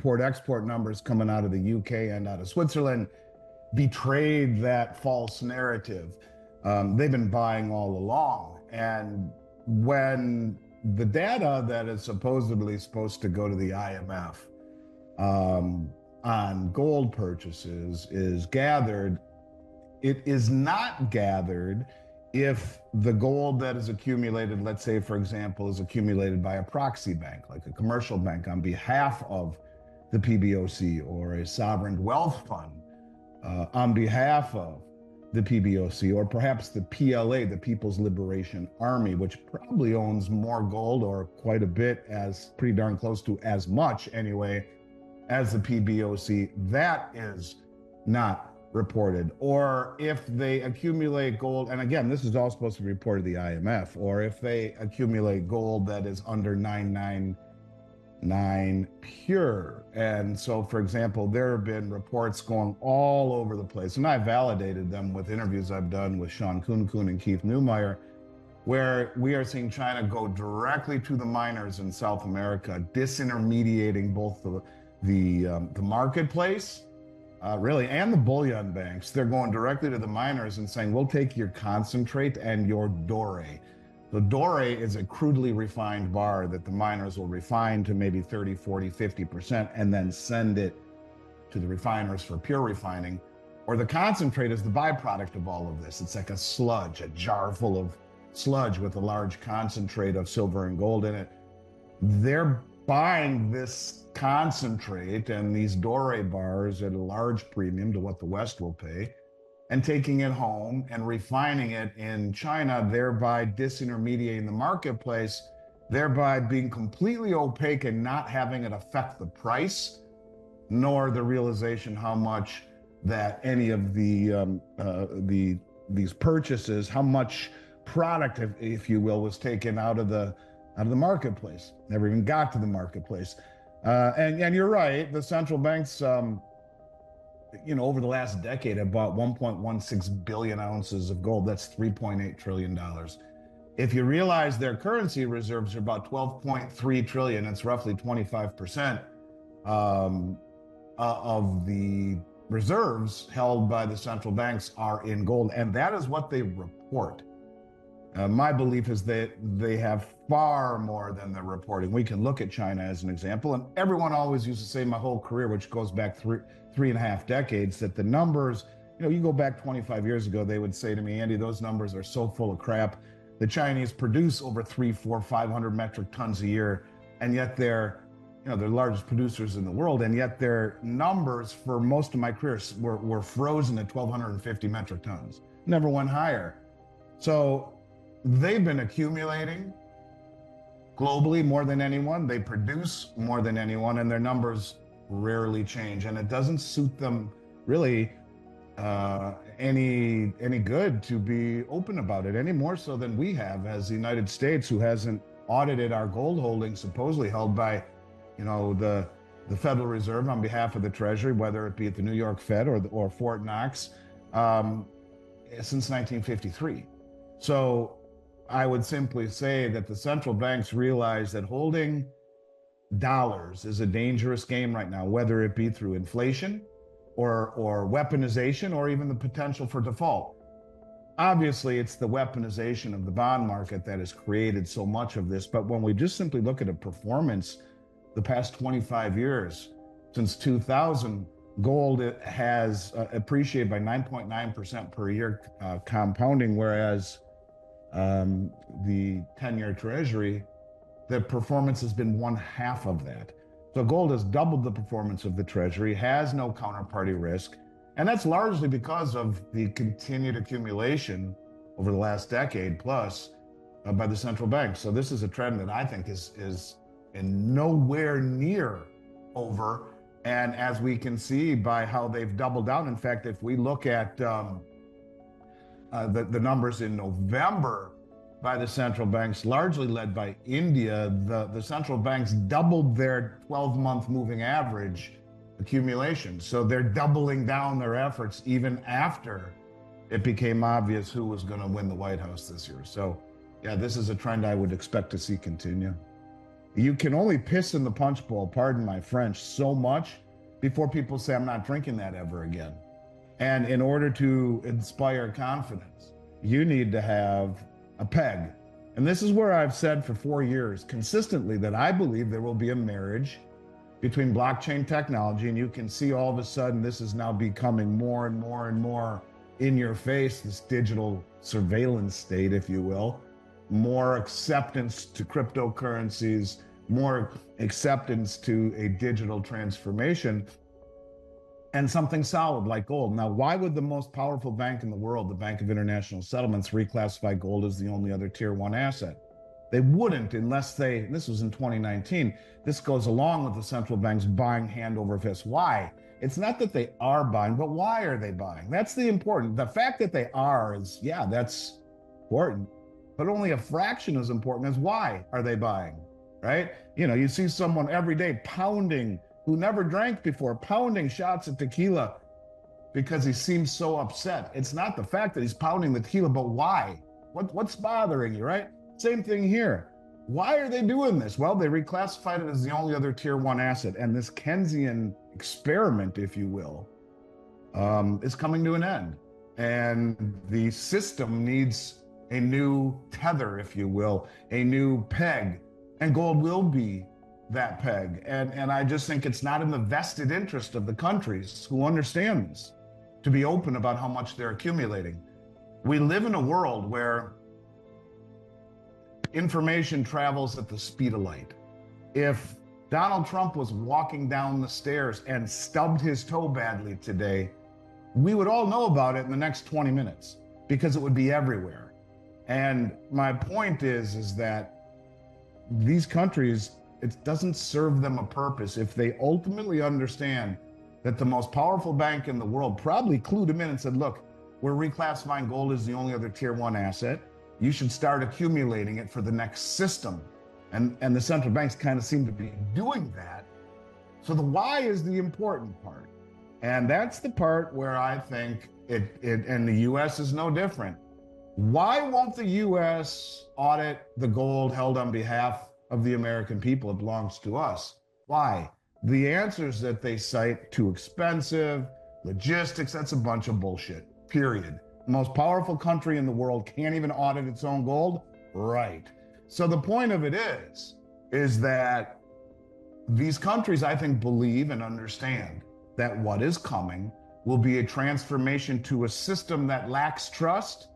import-export numbers coming out of the UK and out of Switzerland betrayed that false narrative. They've been buying all along. And when the data that is supposedly supposed to go to the IMF on gold purchases is gathered, it is not gathered if the gold that is accumulated, let's say, for example, is accumulated by a proxy bank, like a commercial bank on behalf of the PBOC, or a sovereign wealth fund on behalf of the PBOC, or perhaps the PLA, the People's Liberation Army, which probably owns more gold, or quite a bit, as pretty darn close to as much anyway, as the PBOC. That is not reported. Or if they accumulate gold, and again, this is all supposed to be reported to the IMF, or if they accumulate gold that is under 999 pure. And so, for example, there have been reports going all over the place, and I validated them with interviews I've done with Sean Kuhn and Keith Neumeyer, where we are seeing China go directly to the miners in South America, disintermediating both the marketplace, really, and the bullion banks. They're going directly to the miners and saying, we'll take your concentrate and your doré. The doré is a crudely refined bar that the miners will refine to maybe 30, 40, 50%, and then send it to the refiners for pure refining. Or the concentrate is the byproduct of all of this. It's like a sludge, a jar full of sludge with a large concentrate of silver and gold in it. They're buying this concentrate and these doré bars at a large premium to what the West will pay, and taking it home and refining it in China, thereby disintermediating the marketplace, thereby being completely opaque and not having it affect the price, nor the realization how much that any of these purchases, how much product, if you will, was taken out of the marketplace. Never even got to the marketplace. And you're right, the central banks, over the last decade have bought 1.16 billion ounces of gold. That's $3.8 trillion. If you realize their currency reserves are about 12.3 trillion, it's roughly 25% of the reserves held by the central banks are in gold. And that is what they report. My belief is that they have far more than they're reporting. We can look at China as an example, and everyone always used to say my whole career, which goes back three and a half decades, that the numbers, you go back 25 years ago, they would say to me, Andy, those numbers are so full of crap. The Chinese produce over 300, 400, 500 metric tons a year, and yet they're the largest producers in the world, and yet their numbers for most of my career were frozen at 1,250 metric tons. Never went higher. So they've been accumulating globally more than anyone. They produce more than anyone, and their numbers rarely change. And it doesn't suit them really any good to be open about it, any more so than we have as the United States, who hasn't audited our gold holdings supposedly held by the Federal Reserve on behalf of the Treasury, whether it be at the New York Fed or Fort Knox, since 1953. So I would simply say that the central banks realize that holding dollars is a dangerous game right now, whether it be through inflation or weaponization, or even the potential for default. Obviously, it's the weaponization of the bond market that has created so much of this. But when we just simply look at a performance the past 25 years, since 2000, gold has appreciated by 9.9% per year, compounding, whereas the 10-year Treasury, the performance has been 1/2 of that. So gold has doubled the performance of the Treasury, has no counterparty risk, and that's largely because of the continued accumulation over the last decade plus by the central bank. So this is a trend that I think is in nowhere near over. And as we can see by how they've doubled down, in fact, if we look at the numbers in November by the central banks, largely led by India, the central banks doubled their 12-month moving average accumulation. So they're doubling down their efforts even after it became obvious who was going to win the White House this year. So yeah, this is a trend I would expect to see continue. You can only piss in the punch bowl, pardon my French, so much before people say, I'm not drinking that ever again. And in order to inspire confidence, you need to have a peg. And this is where I've said for 4 years consistently that I believe there will be a marriage between blockchain technology, and you can see all of a sudden this is now becoming more and more and more in your face, this digital surveillance state, if you will, more acceptance to cryptocurrencies, more acceptance to a digital transformation, and something solid like gold. Now, why would the most powerful bank in the world, the Bank of International Settlements, reclassify gold as the only other tier one asset? They wouldn't unless they, this was in 2019, this goes along with the central banks buying hand over fist. Why? It's not that they are buying, but why are they buying? That's the important. The fact that they are is, yeah, that's important, but only a fraction as important as why are they buying, right? You know, you see someone every day pounding, who never drank before, pounding shots of tequila because he seems so upset. It's not the fact that he's pounding the tequila, but why? What's bothering you, right? Same thing here. Why are they doing this? Well, they reclassified it as the only other tier one asset. And this Keynesian experiment, if you will, is coming to an end. And the system needs a new tether, if you will, a new peg. And gold will be that peg. And I just think it's not in the vested interest of the countries who understand this to be open about how much they're accumulating. We live in a world where information travels at the speed of light. If Donald Trump was walking down the stairs and stubbed his toe badly today, we would all know about it in the next 20 minutes because it would be everywhere. And my point is that these countries, it doesn't serve them a purpose if they ultimately understand that the most powerful bank in the world probably clued them in and said, look, we're reclassifying gold as the only other tier one asset. You should start accumulating it for the next system. And the central banks kind of seem to be doing that. So the why is the important part. And that's the part where I think and the US is no different. Why won't the US audit the gold held on behalf of the American people? It belongs to us. Why? The answers that they cite, too expensive, logistics, that's a bunch of bullshit, period. The most powerful country in the world can't even audit its own gold? Right. So the point of it is that these countries, I think, believe and understand that what is coming will be a transformation to a system that lacks trust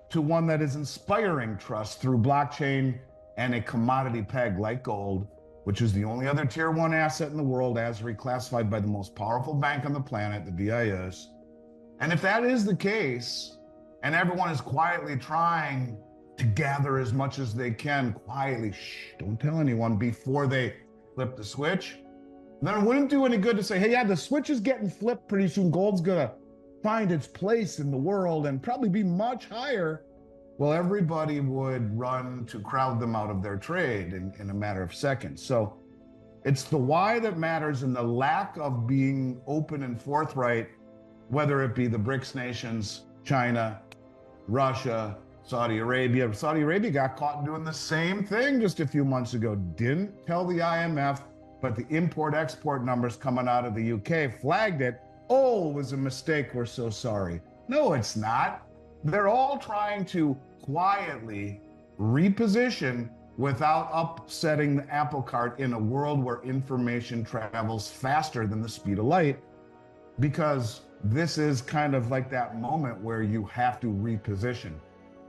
to one that is inspiring trust through blockchain and a commodity peg like gold, which is the only other tier one asset in the world as reclassified by the most powerful bank on the planet, the BIS. And if that is the case, and everyone is quietly trying to gather as much as they can, quietly, shh, don't tell anyone before they flip the switch, then it wouldn't do any good to say, hey, yeah, the switch is getting flipped pretty soon. Gold's gonna find its place in the world and probably be much higher. Well, everybody would run to crowd them out of their trade in a matter of seconds. So it's the why that matters, and the lack of being open and forthright, whether it be the BRICS nations, China, Russia, Saudi Arabia. Saudi Arabia got caught doing the same thing just a few months ago. Didn't tell the IMF, but the import-export numbers coming out of the UK flagged it. Oh, it was a mistake. We're so sorry. No, it's not. They're all trying to quietly reposition without upsetting the apple cart in a world where information travels faster than the speed of light, because this is kind of like that moment where you have to reposition.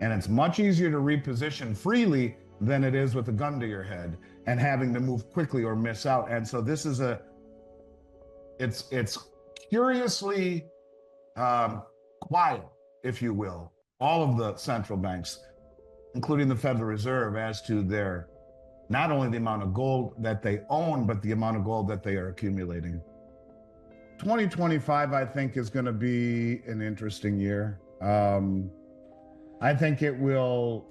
And it's much easier to reposition freely than it is with a gun to your head and having to move quickly or miss out. And so this is it's curiously quiet, if you will, all of the central banks, including the Federal Reserve, as to their, not only the amount of gold that they own, but the amount of gold that they are accumulating. 2025, I think, is going to be an interesting year. I think it will,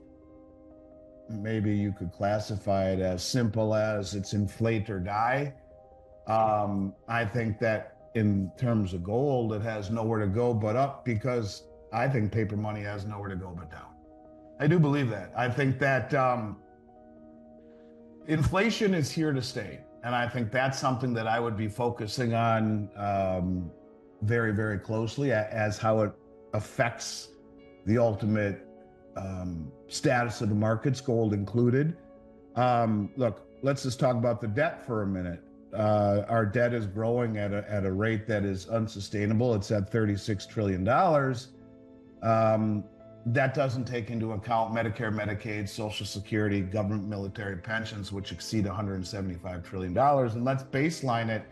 maybe you could classify it as simple as it's inflate or die. I think that in terms of gold, it has nowhere to go but up, because I think paper money has nowhere to go but down. I do believe that. I think that inflation is here to stay. And I think that's something that I would be focusing on very, very closely as how it affects the ultimate status of the markets, gold included. Look, let's just talk about the debt for a minute. Our debt is growing at a rate that is unsustainable. It's at $36 trillion. That doesn't take into account Medicare, Medicaid, Social Security, government military pensions, which exceed $175 trillion. And let's baseline it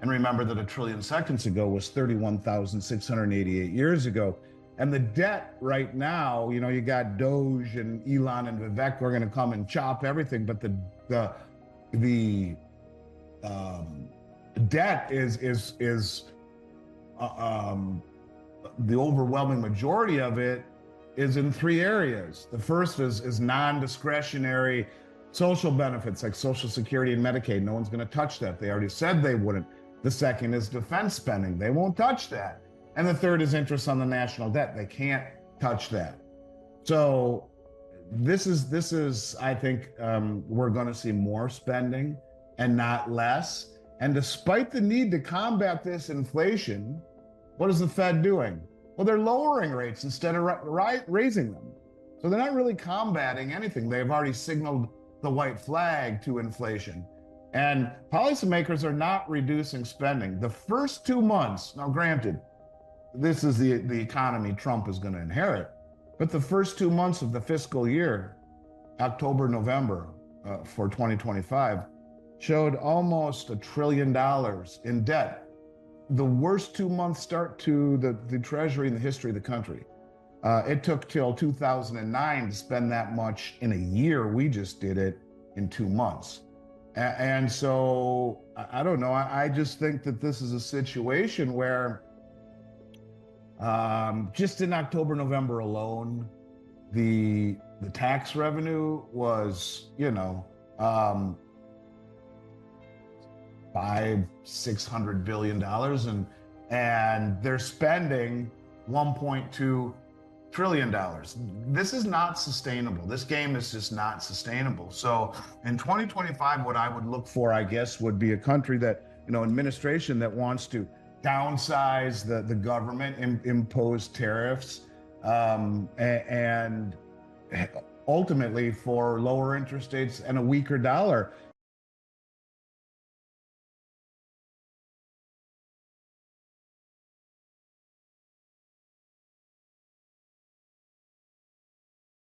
and remember that 1 trillion seconds ago was 31,688 years ago. And the debt right now, you got Doge and Elon and Vivek are going to come and chop everything, but the debt is the overwhelming majority of it is in 3 areas. The first is non-discretionary social benefits like Social Security and Medicaid. No one's going to touch that. They already said they wouldn't. The second is defense spending. They won't touch that. And the third is interest on the national debt. They can't touch that. So this is I think we're going to see more spending and not less. And despite the need to combat this inflation, what is the Fed doing? Well, they're lowering rates instead of raising them. So they're not really combating anything. They've already signaled the white flag to inflation. And policymakers are not reducing spending. The first 2 months, now granted, this is the economy Trump is going to inherit, but the first 2 months of the fiscal year, October, November for 2025, showed almost $1 trillion in debt. The worst 2-month start to the Treasury in the history of the country. It took till 2009 to spend that much in a year. We just did it in 2 months. And so, I don't know. I just think that this is a situation where just in October, November alone, the tax revenue was, $500-600 billion, and they're spending $1.2 trillion. This is not sustainable. This game is just not sustainable. So in 2025, what I would look for, I guess, would be a country that, administration that wants to downsize the government, impose tariffs, and ultimately for lower interest rates and a weaker dollar.